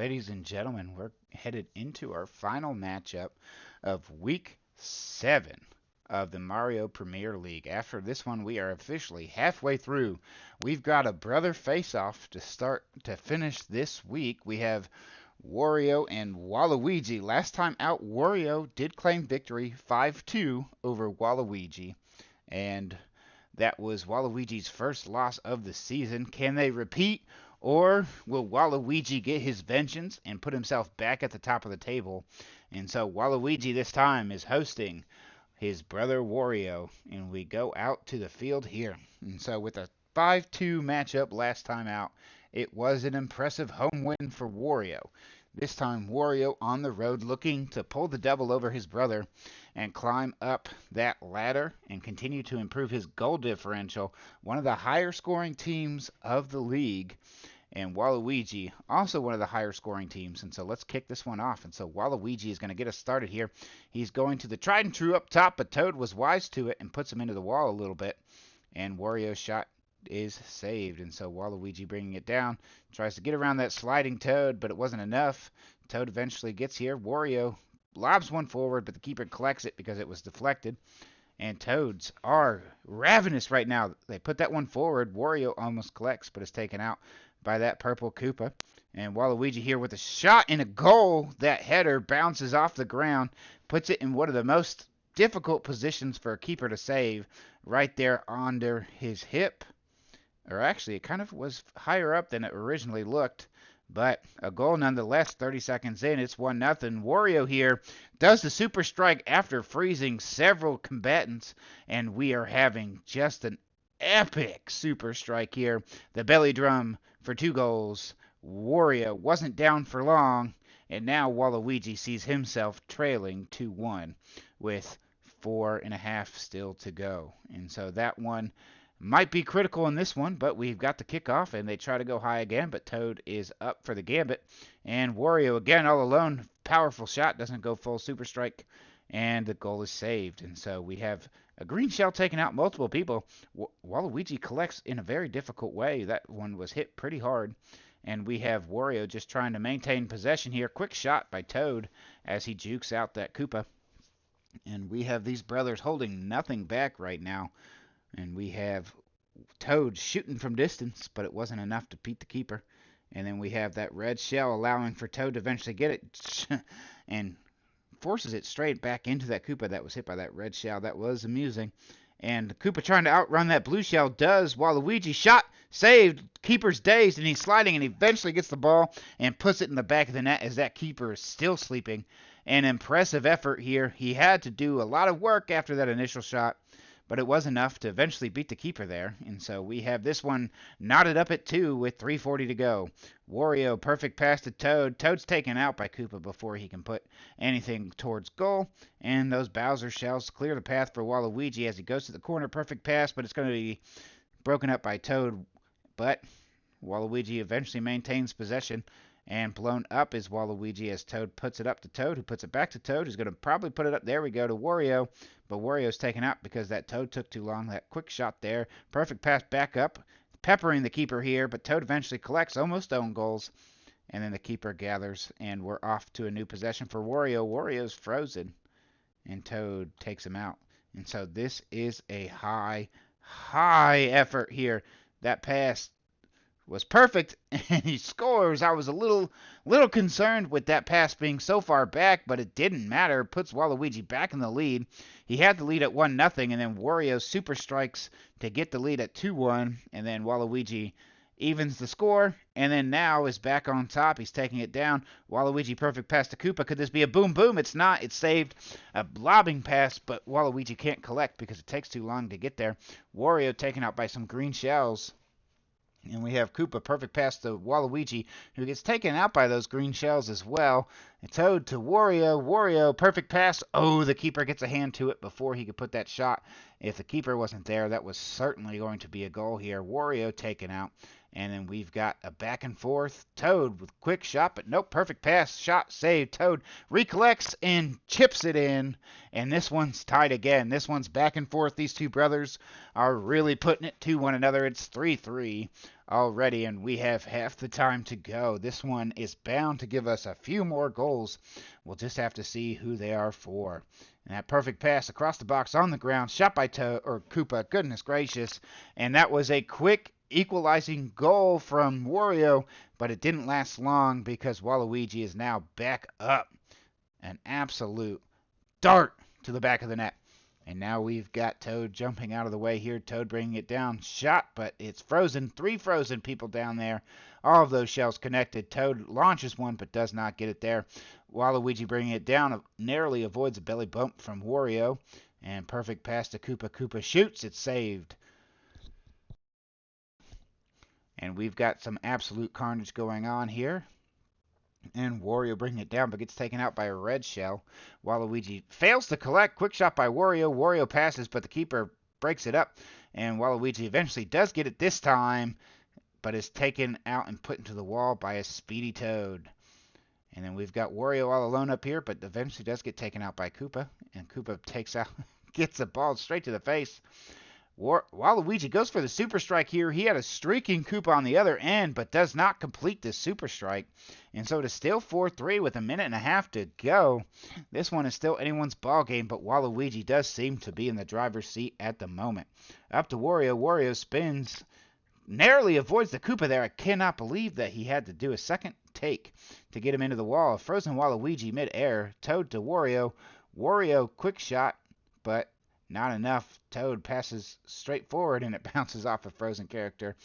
ladies and gentlemen, we're headed into our final matchup of Week 7 of the Mario Premier League. After this one, we are officially halfway through. We've got a brother face-off to finish this week. We have Wario and Waluigi. Last time out, Wario did claim victory 5-2 over Waluigi, and that was Waluigi's first loss of the season. Can they repeat? Or will Waluigi get his vengeance and put himself back at the top of the table? And so Waluigi this time is hosting his brother Wario, and we go out to the field here. And so with a 5-2 matchup last time out, it was an impressive home win for Wario. This time Wario on the road looking to pull the double over his brother and climb up that ladder and continue to improve his goal differential, one of the higher scoring teams of the league. And Waluigi, also one of the higher scoring teams. And so let's kick this one off. And so Waluigi is going to get us started here. He's going to the tried and true up top, but Toad was wise to it and puts him into the wall a little bit. And Wario's shot is saved. And so Waluigi bringing it down, tries to get around that sliding Toad, but it wasn't enough. Toad eventually gets here. Wario lobs one forward, but the keeper collects it because it was deflected. And Toads are ravenous right now. They put that one forward. Wario almost collects, but is taken out by that purple Koopa. And Waluigi here with a shot and a goal. That header bounces off the ground, puts it in one of the most difficult positions for a keeper to save, right there under his hip. Or actually, it kind of was higher up than it originally looked. But a goal nonetheless, 30 seconds in, it's 1-0. Wario here does the super strike after freezing several combatants, and we are having just an epic super strike here. The belly drum for 2 goals. Wario wasn't down for long, and now Waluigi sees himself trailing 2-1 with 4.5 still to go. And so that one might be critical in this one, but we've got the kickoff, and they try to go high again, but Toad is up for the gambit. And Wario again all alone. Powerful shot, doesn't go full super strike, and the goal is saved. And so we have a green shell taking out multiple people. Waluigi collects in a very difficult way. That one was hit pretty hard. And we have Wario just trying to maintain possession here. Quick shot by Toad as he jukes out that Koopa. And we have these brothers holding nothing back right now. And we have Toad shooting from distance, but it wasn't enough to beat the keeper. And then we have that red shell allowing for Toad to eventually get it and forces it straight back into that Koopa that was hit by that red shell. That was amusing. And the Koopa trying to outrun that blue shell does. Waluigi shot, saved, keeper's dazed, and he's sliding, and he eventually gets the ball and puts it in the back of the net as that keeper is still sleeping. An impressive effort here. He had to do a lot of work after that initial shot, but it was enough to eventually beat the keeper there. And so we have this one knotted up at 2 with 3:40 to go. Wario, perfect pass to Toad. Toad's taken out by Koopa before he can put anything towards goal. And those Bowser shells clear the path for Waluigi as he goes to the corner. Perfect pass, but it's going to be broken up by Toad. But Waluigi eventually maintains possession. And blown up is Waluigi as Toad puts it up to Toad, who puts it back to Toad, who's going to probably put it up. There we go to Wario. But Wario's taken out because that Toad took too long. That quick shot there. Perfect pass back up. Peppering the keeper here, but Toad eventually collects almost own goals. And then the keeper gathers, and we're off to a new possession for Wario. Wario's frozen, and Toad takes him out. And so this is a high effort here. That pass was perfect, and he scores. I was a little concerned with that pass being so far back, but it didn't matter. It puts Waluigi back in the lead. He had the lead at 1-0, and then Wario super strikes to get the lead at 2-1, and then Waluigi evens the score, and then now is back on top. He's taking it down. Waluigi perfect pass to Koopa. Could this be a boom boom? It's not. It's saved. A lobbing pass, but Waluigi can't collect because it takes too long to get there. Wario taken out by some green shells. And we have Koopa, perfect pass to Waluigi, who gets taken out by those green shells as well. And Toad to Wario. Wario, perfect pass. Oh, the keeper gets a hand to it before he could put that shot. If the keeper wasn't there, that was certainly going to be a goal here. Wario taken out. And then we've got a back and forth. Toad with quick shot, but nope, perfect pass. Shot saved. Toad recollects and chips it in. And this one's tied again. This one's back and forth. These two brothers are really putting it to one another. It's 3-3 already, and we have half the time to go. This one is bound to give us a few more goals. We'll just have to see who they are for. And that perfect pass across the box on the ground. Shot by Koopa. Goodness gracious. And that was a quick equalizing goal from Wario, but it didn't last long because Waluigi is now back up. An absolute dart to the back of the net. And now we've got Toad jumping out of the way here. Toad bringing it down. Shot, but it's frozen. 3 frozen people down there. All of those shells connected. Toad launches one, but does not get it there. Waluigi bringing it down. Narrowly avoids a belly bump from Wario. And perfect pass to Koopa. Koopa shoots. It's saved. And we've got some absolute carnage going on here. And Wario bringing it down, but gets taken out by a red shell. Waluigi fails to collect. Quick shot by Wario. Wario passes, but the keeper breaks it up. And Waluigi eventually does get it this time, but is taken out and put into the wall by a speedy Toad. And then we've got Wario all alone up here, but eventually does get taken out by Koopa. And Koopa takes out, gets the ball straight to the face. Waluigi goes for the super strike here. He had a streaking Koopa on the other end, but does not complete this super strike. And so it is still 4-3 with a minute and a half to go. This one is still anyone's ball game, but Waluigi does seem to be in the driver's seat at the moment. Up to Wario. Wario spins. Narrowly avoids the Koopa there. I cannot believe that he had to do a second take to get him into the wall. Frozen Waluigi mid-air. Toad to Wario. Wario quick shot, but not enough. Toad passes straight forward, and it bounces off a frozen character.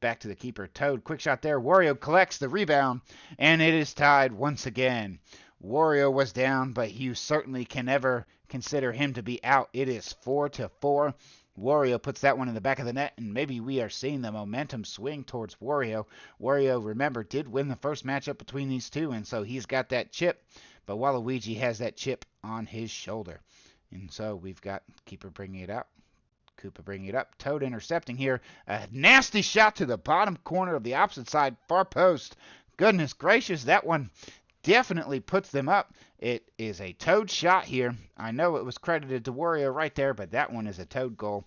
Back to the keeper. Toad, quick shot there. Wario collects the rebound, and it is tied once again. Wario was down, but you certainly can never consider him to be out. It is 4-4. Wario puts that one in the back of the net, and maybe we are seeing the momentum swing towards Wario. Wario, remember, did win the first matchup between these two, and so he's got that chip, but Waluigi has that chip on his shoulder. And so we've got keeper bringing it up. Koopa bringing it up. Toad intercepting here. A nasty shot to the bottom corner of the opposite side. Far post. Goodness gracious, that one definitely puts them up. It is a Toad shot here. I know it was credited to Wario right there, but that one is a Toad goal.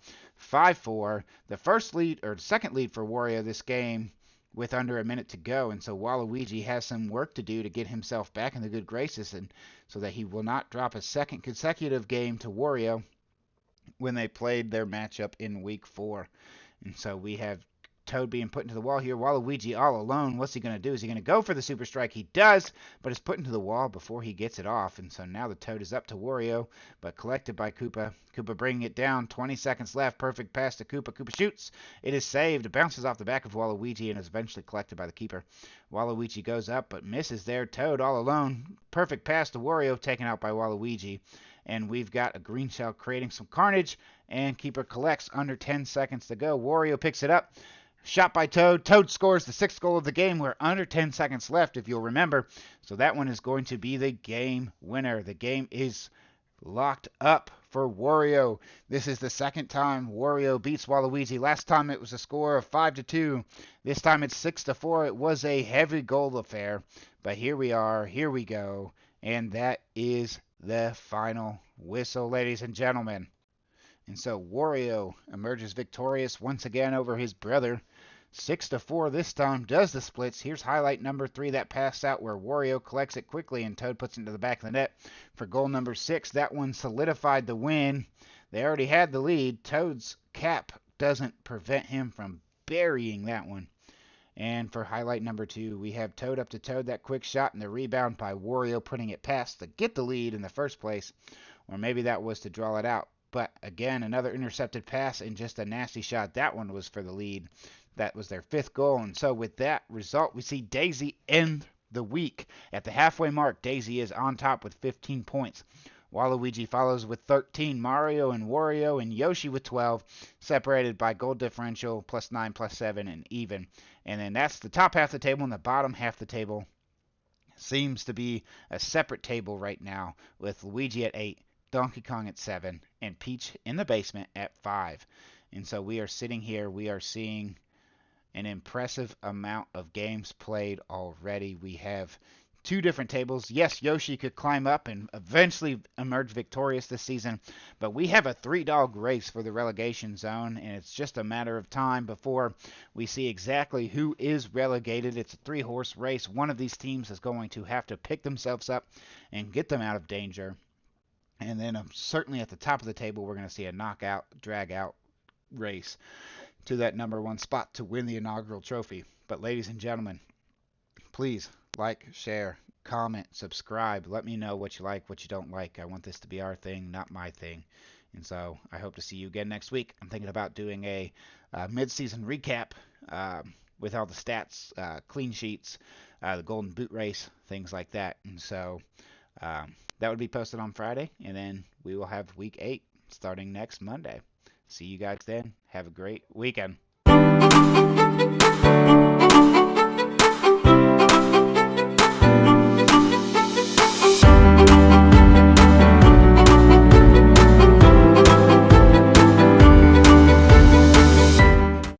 5-4. The second lead for Wario this game with under a minute to go, and so Waluigi has some work to do to get himself back in the good graces, and so that he will not drop a second consecutive game to Wario when they played their matchup in week 4. And so we have Toad being put into the wall here. Waluigi all alone. What's he going to do? Is he going to go for the super strike? He does, but is put into the wall before he gets it off. And so now the Toad is up to Wario, but collected by Koopa. Koopa bringing it down. 20 seconds left. Perfect pass to Koopa. Koopa shoots. It is saved. It bounces off the back of Waluigi and is eventually collected by the keeper. Waluigi goes up, but misses there. Toad all alone. Perfect pass to Wario, taken out by Waluigi. And we've got a green shell creating some carnage, and keeper collects under 10 seconds to go. Wario picks it up. Shot by Toad. Toad scores the 6th goal of the game. We're under 10 seconds left, if you'll remember. So that one is going to be the game winner. The game is locked up for Wario. This is the second time Wario beats Waluigi. Last time it was a score of 5-2. This time it's 6-4. It was a heavy goal affair. But here we are. Here we go. And that is the final whistle, ladies and gentlemen. And so Wario emerges victorious once again over his brother. 6-4 this time, does the splits. Here's highlight number 3, that pass out where Wario collects it quickly and Toad puts it into the back of the net for goal number 6. That one solidified the win. They already had the lead. Toad's cap doesn't prevent him from burying that one. And for highlight number 2, we have Toad up to Toad, that quick shot and the rebound by Wario putting it past to get the lead in the first place. Or maybe that was to draw it out. But again, another intercepted pass and just a nasty shot. That one was for the lead. That was their 5th goal. And so with that result, we see Daisy end the week. At the halfway mark, Daisy is on top with 15 points. Waluigi follows with 13. Mario and Wario and Yoshi with 12, separated by goal differential, +9, +7, and even. And then that's the top half of the table, and the bottom half of the table seems to be a separate table right now, with Luigi at 8, Donkey Kong at 7, and Peach in the basement at 5. And so we are sitting here, we are seeing an impressive amount of games played already. We have two different tables. Yes, Yoshi could climb up and eventually emerge victorious this season, but we have a three-dog race for the relegation zone, and it's just a matter of time before we see exactly who is relegated. It's a three-horse race. One of these teams is going to have to pick themselves up and get them out of danger. And then certainly at the top of the table, we're going to see a knockout, drag-out race to that number one spot to win the inaugural trophy. But ladies and gentlemen, please like, share, comment, subscribe. Let me know what you like, what you don't like. I want this to be our thing, not my thing. And so I hope to see you again next week. I'm thinking about doing a mid-season recap with all the stats, clean sheets, the golden boot race, things like that. And so that would be posted on Friday, and then we will have week 8 starting next Monday. See you guys then. Have a great weekend.